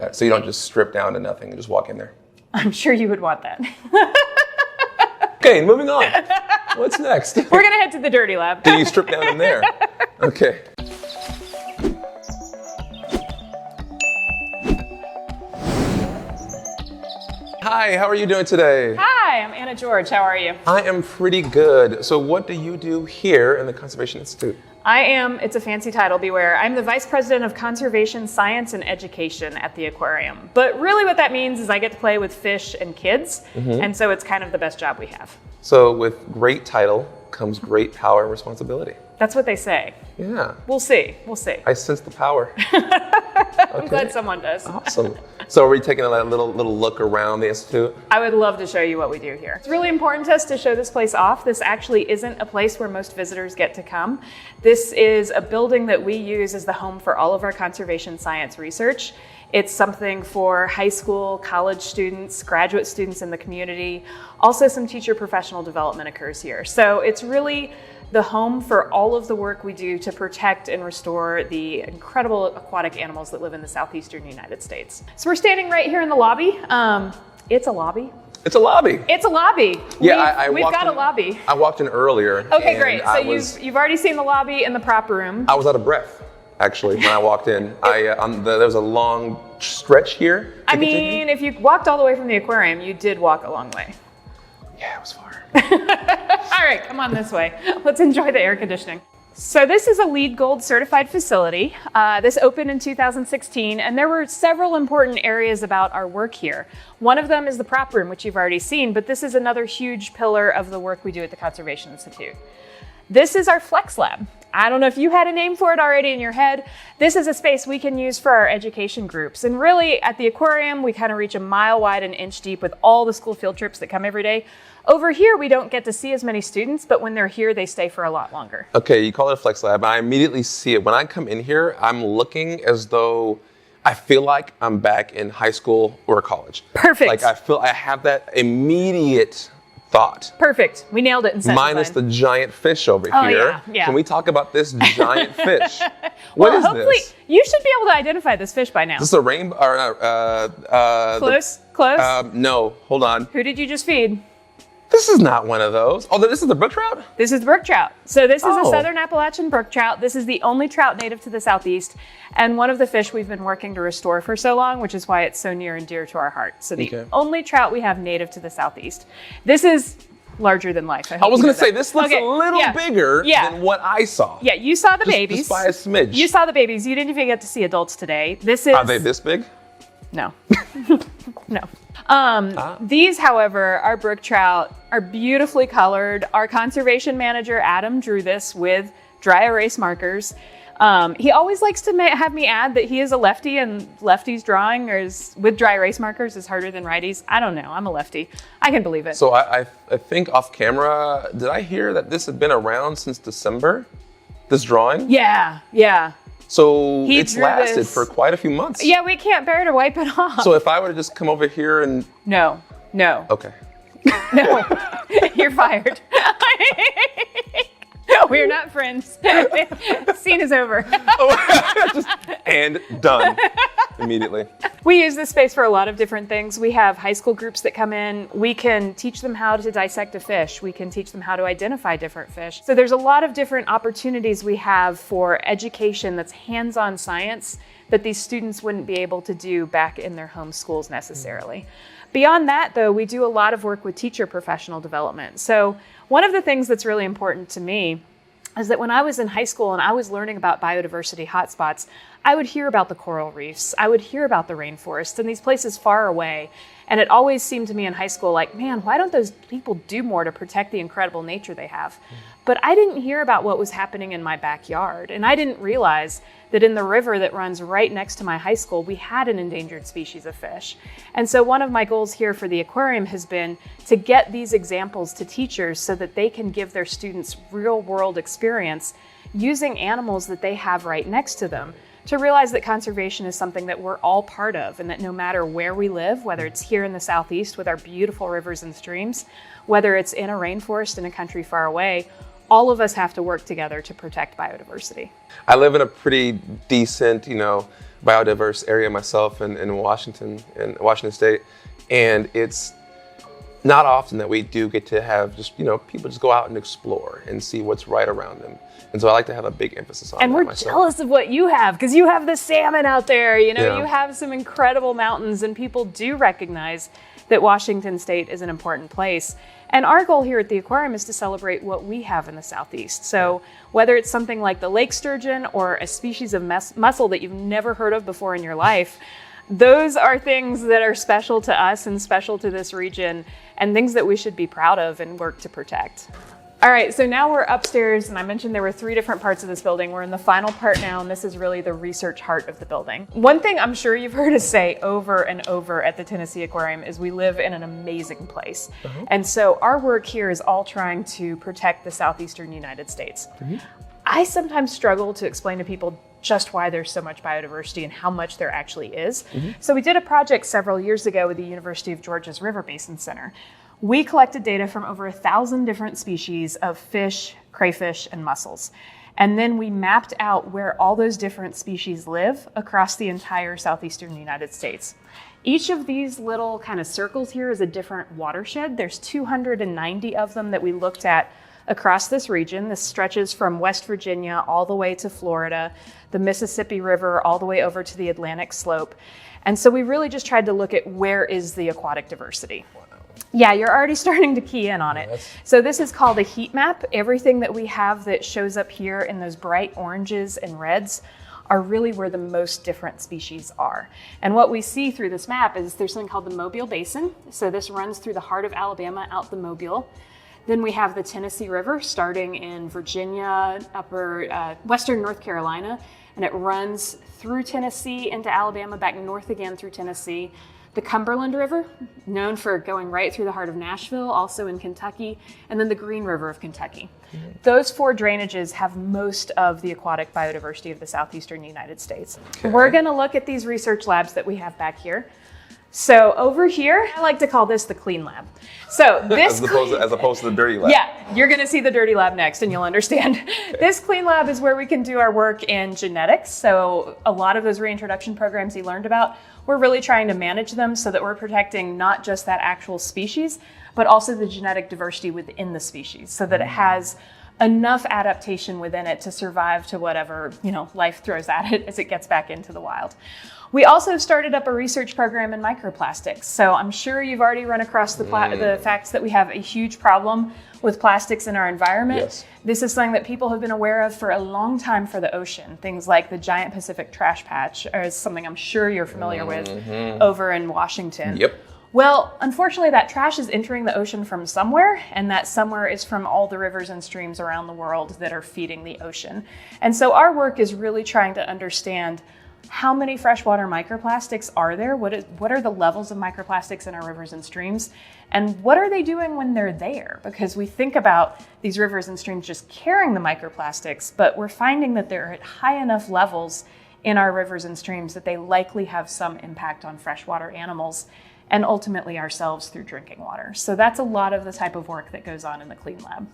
that. So you don't just strip down to nothing and just walk in there. I'm sure you would want that. Okay, moving on. What's next? We're gonna head to the dirty lab. Then you strip down in there. Okay. Hi, how are you doing today? Hi, I'm Anna George. How are you? I am pretty good. So what do you do here in the Conservation Institute? It's a fancy title, beware. I'm the Vice President of Conservation, Science, and Education at the Aquarium. But really what that means is I get to play with fish and kids, and so it's kind of the best job we have. So with great title comes great power and responsibility. That's what they say. Yeah. We'll see. We'll see. I sense the power. I'm glad someone does. Awesome. So are we taking a little look around the Institute? I would love to show you what we do here. It's really important to us to show this place off. This actually isn't a place where most visitors get to come. This is a building that we use as the home for all of our conservation science research. It's something for high school, college students, graduate students in the community. Also some teacher professional development occurs here. So it's really the home for all of the work we do to protect and restore the incredible aquatic animals that live in the southeastern United States. So we're standing right here in the lobby. It's a lobby. It's a lobby. It's a lobby. Yeah, we've got a lobby. I walked in earlier. Okay, great. So you've already seen the lobby and the prop room. I was out of breath, actually, when I walked in. There was a long stretch here. I mean, if you walked all the way from the aquarium, you did walk a long way. Yeah, it was far. All right, come on this way. Let's enjoy the air conditioning. So this is a LEED Gold certified facility. This opened in 2016, and there were several important areas about our work here. One of them is the prop room, which you've already seen, but this is another huge pillar of the work we do at the Conservation Institute. This is our Flex Lab. I don't know if you had a name for it already in your head. This is a space we can use for our education groups. And really, at the aquarium, we kind of reach a mile wide and inch deep with all the school field trips that come every day. Over here, we don't get to see as many students, but when they're here, they stay for a lot longer. Okay, you call it a Flex Lab. I immediately see it. When I come in here, I'm looking as though I feel like I'm back in high school or college. Perfect. Like I have that immediate thought. Perfect. We nailed it in set Minus design. the giant fish over here. Yeah. Can we talk about this giant fish? Well, what is hopefully, this? you should be able to identify this fish by now. Is this a rainbow? Close? No, hold on. Who did you just feed? This is not one of those. Oh, this is the brook trout? This is the brook trout. So this is a Oh. southern Appalachian brook trout. This is the only trout native to the Southeast, and one of the fish we've been working to restore for so long, which is why it's so near and dear to our heart. So the only trout we have native to the Southeast. This is larger than life. I was going to say, this looks a little bigger than what I saw. Yeah, you saw the babies. Just by a smidge. You saw the babies. You didn't even get to see adults today. This is... Are they this big? No. No. These, however, our brook trout are beautifully colored. Our conservation manager, Adam, drew this with dry erase markers. He always likes to have me add that he is a lefty, and lefties drawing with dry erase markers is harder than righties. I don't know. I'm a lefty. I can believe it. So I think off camera, did I hear that this had been around since December? This drawing? Yeah. So it's lasted for quite a few months. Yeah, we can't bear to wipe it off. So if I were to just come over here and... No. Okay. No, you're fired. We're not friends. Scene is over. And done immediately. We use this space for a lot of different things. We have high school groups that come in. We can teach them how to dissect a fish. We can teach them how to identify different fish. So there's a lot of different opportunities we have for education that's hands-on science that these students wouldn't be able to do back in their home schools necessarily. Beyond that, though, we do a lot of work with teacher professional development. So one of the things that's really important to me is that when I was in high school and I was learning about biodiversity hotspots, I would hear about the coral reefs, I would hear about the rainforests and these places far away. And it always seemed to me in high school like, man, why don't those people do more to protect the incredible nature they have? But I didn't hear about what was happening in my backyard. And I didn't realize that in the river that runs right next to my high school, we had an endangered species of fish. And so one of my goals here for the aquarium has been to get these examples to teachers so that they can give their students real world experience using animals that they have right next to them, to realize that conservation is something that we're all part of, and that no matter where we live, whether it's here in the Southeast with our beautiful rivers and streams, whether it's in a rainforest in a country far away, all of us have to work together to protect biodiversity. I live in a pretty decent, biodiverse area myself in Washington State, and it's not often that we do get to have just, people just go out and explore and see what's right around them. And so I like to have a big emphasis on that myself. And we're jealous of what you have, because you have the salmon out there, you have some incredible mountains, and people do recognize that Washington State is an important place. And our goal here at the aquarium is to celebrate what we have in the Southeast. So whether it's something like the lake sturgeon or a species of mussel that you've never heard of before in your life, those are things that are special to us and special to this region, and things that we should be proud of and work to protect. All right, so now we're upstairs, and I mentioned there were 3 different parts of this building. We're in the final part now, and this is really the research heart of the building. One thing I'm sure you've heard us say over and over at the Tennessee Aquarium is we live in an amazing place. And so our work here is all trying to protect the southeastern United States. I sometimes struggle to explain to people just why there's so much biodiversity and how much there actually is. So we did a project several years ago with the University of Georgia's River Basin Center. We collected data from over 1,000 different species of fish, crayfish, and mussels. And then we mapped out where all those different species live across the entire southeastern United States. Each of these little kind of circles here is a different watershed. There's 290 of them that we looked at across this region. This stretches from West Virginia all the way to Florida, the Mississippi River all the way over to the Atlantic slope. And so we really just tried to look at where is the aquatic diversity. Yeah, you're already starting to key in on it. So this is called a heat map. Everything that we have that shows up here in those bright oranges and reds are really where the most different species are. And what we see through this map is there's something called the Mobile Basin. So this runs through the heart of Alabama out the Mobile. Then we have the Tennessee River starting in Virginia, western North Carolina, and it runs through Tennessee into Alabama, back north again through Tennessee. The Cumberland River, known for going right through the heart of Nashville, also in Kentucky, and then the Green River of Kentucky. Those 4 drainages have most of the aquatic biodiversity of the southeastern United States. We're going to look at these research labs that we have back here. So over here, I like to call this the clean lab. So this as opposed to the dirty lab. Yeah, you're going to see the dirty lab next, and you'll understand. This clean lab is where we can do our work in genetics. So a lot of those reintroduction programs you learned about, we're really trying to manage them so that we're protecting not just that actual species, but also the genetic diversity within the species, so that it has enough adaptation within it to survive to whatever life throws at it as it gets back into the wild. We also started up a research program in microplastics. So I'm sure you've already run across the facts that we have a huge problem with plastics in our environment. Yes. This is something that people have been aware of for a long time for the ocean. Things like the giant Pacific trash patch is something I'm sure you're familiar with over in Washington. Yep. Well, unfortunately, that trash is entering the ocean from somewhere, and that somewhere is from all the rivers and streams around the world that are feeding the ocean. And so our work is really trying to understand how many freshwater microplastics are there? What are the levels of microplastics in our rivers and streams? And what are they doing when they're there? Because we think about these rivers and streams just carrying the microplastics, but we're finding that they're at high enough levels in our rivers and streams that they likely have some impact on freshwater animals and ultimately ourselves through drinking water. So that's a lot of the type of work that goes on in the clean lab.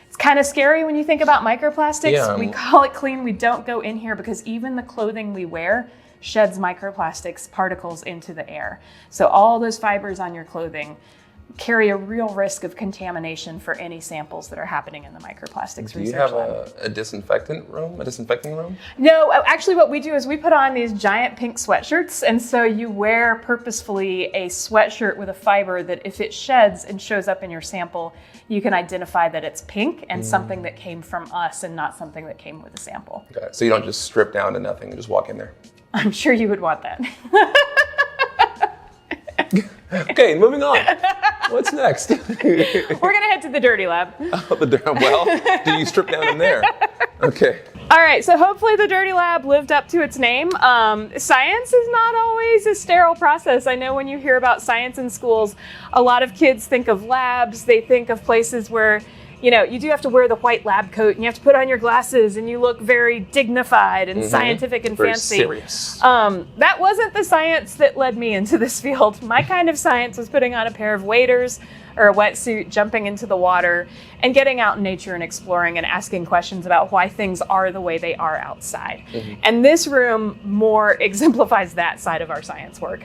It's kind of scary when you think about microplastics. Yeah. We call it clean. We don't go in here because even the clothing we wear sheds microplastics particles into the air. So all those fibers on your clothing carry a real risk of contamination for any samples that are happening in the microplastics research lab. Do you have a disinfecting room? No, actually what we do is we put on these giant pink sweatshirts, and so you wear purposefully a sweatshirt with a fiber that if it sheds and shows up in your sample, you can identify that it's pink and something that came from us and not something that came with a sample. Okay. So you don't just strip down to nothing and just walk in there? I'm sure you would want that. Okay, moving on. What's next? We're gonna head to the dirty lab. Well, do you strip down in there? Okay. All right, so hopefully the dirty lab lived up to its name. Science is not always a sterile process. I know when you hear about science in schools, a lot of kids think of labs. They think of places where you know, you do have to wear the white lab coat and you have to put on your glasses and you look very dignified and scientific and very fancy. Serious. That wasn't the science that led me into this field. My kind of science was putting on a pair of waders or a wetsuit, jumping into the water and getting out in nature and exploring and asking questions about why things are the way they are outside. And this room more exemplifies that side of our science work.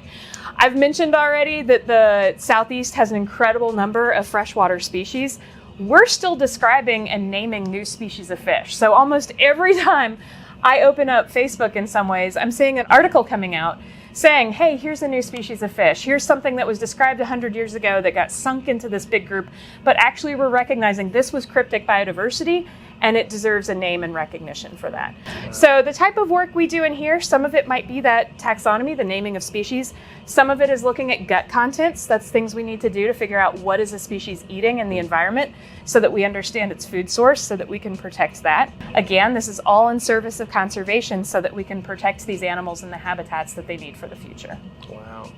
I've mentioned already that the Southeast has an incredible number of freshwater species. We're still describing and naming new species of fish. So almost every time I open up Facebook in some ways, I'm seeing an article coming out saying, hey, here's a new species of fish. Here's something that was described 100 years ago that got sunk into this big group, but actually we're recognizing this was cryptic biodiversity and it deserves a name and recognition for that. So the type of work we do in here, some of it might be that taxonomy, the naming of species. Some of it is looking at gut contents. That's things we need to do to figure out what is a species eating in the environment so that we understand its food source so that we can protect that. Again, this is all in service of conservation so that we can protect these animals in the habitats that they need for the future. Wow.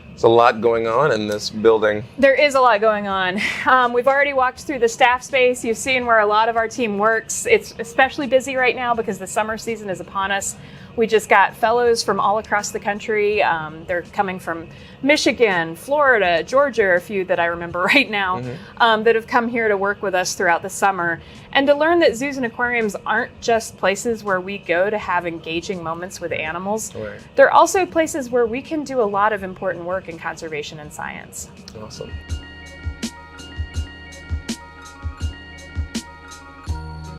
There's a lot going on in this building. There is a lot going on. We've already walked through the staff space. You've seen where a lot of our team works. It's especially busy right now because the summer season is upon us. We just got fellows from all across the country. They're coming from Michigan, Florida, Georgia, a few that I remember right now, that have come here to work with us throughout the summer. And to learn that zoos and aquariums aren't just places where we go to have engaging moments with animals. Right. They're also places where we can do a lot of important work in conservation and science. Awesome.